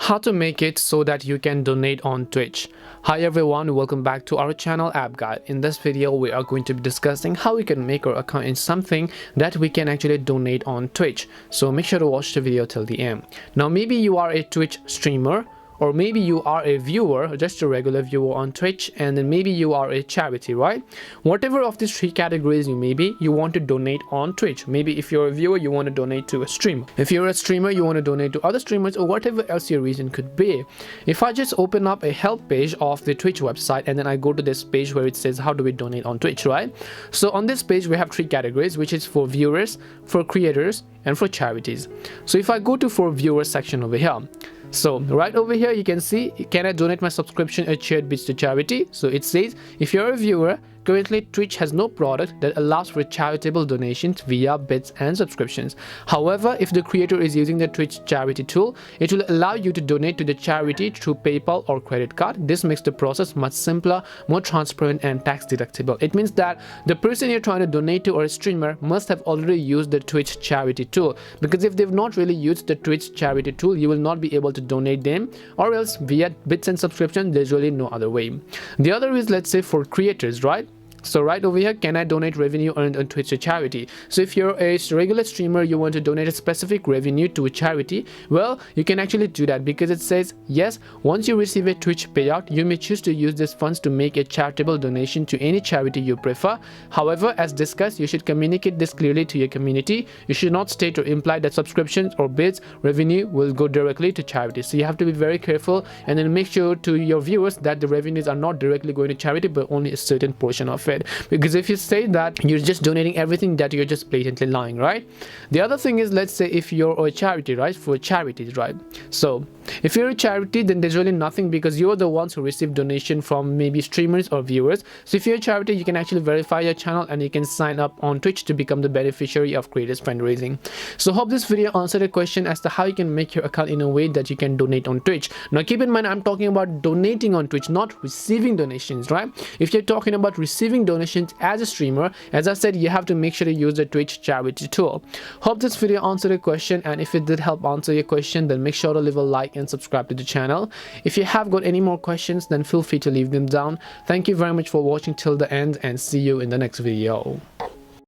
How to make it so that you can donate on Twitch. Hi everyone, welcome back to our channel App Guide. In this video we are going to be discussing how we can make our account in something that we can actually donate on Twitch. So make sure to watch the video till the end. Now maybe you are a Twitch streamer, or maybe you are a viewer, just a regular viewer on Twitch, and then maybe you are a charity, right? Whatever of these three categories you may be, you want to donate on Twitch. Maybe if you're a viewer, you want to donate to a streamer. If you're a streamer, you want to donate to other streamers, or whatever else your reason could be. If I just open up a help page of the Twitch website and then I go to this page where it says how do we donate on Twitch, right? So on this page we have three categories, which is for viewers, for creators, and for charities. So if I go to for viewers section over here, so right over here you can see, can I donate my subscription at shared bits to charity? So it says if you're a viewer, currently Twitch has no product that allows for charitable donations via bits and subscriptions. However, if the creator is using the Twitch charity tool, it will allow you to donate to the charity through PayPal or credit card. This makes the process much simpler, more transparent, and tax deductible. It means that the person you're trying to donate to or a streamer must have already used the Twitch charity tool, because if they've not really used the Twitch charity tool, you will not be able to donate them, or else via bits and subscription. There's really no other way. The other is, let's say, for creators, right? So right over here, can I donate revenue earned on Twitch to charity? So if you're a regular streamer, you want to donate a specific revenue to a charity, well, you can actually do that, because it says yes, once you receive a Twitch payout, you may choose to use these funds to make a charitable donation to any charity you prefer. However, as discussed, you should communicate this clearly to your community. You should not state or imply that subscriptions or bids revenue will go directly to charity. So you have to be very careful, and then make sure to your viewers that the revenues are not directly going to charity, but only a certain portion of it. Because if you say that, you're just donating everything, that you're just blatantly lying, right? The other thing is, let's say if you're a charity, right? For charities, right? So if you're a charity, then there's really nothing, because you're the ones who receive donation from maybe streamers or viewers. So if you're a charity, you can actually verify your channel and you can sign up on Twitch to become the beneficiary of creators fundraising. So hope this video answered a question as to how you can make your account in a way that you can donate on Twitch. Now keep in mind, I'm talking about donating on Twitch, not receiving donations, right? If you're talking about receiving donations as a streamer, as I said, you have to make sure to use the Twitch charity tool. Hope this video answered a question, and if it did help answer your question, then make sure to leave a like and subscribe to the channel. If you have got any more questions, then feel free to leave them down. Thank you very much for watching till the end, and see you in the next video.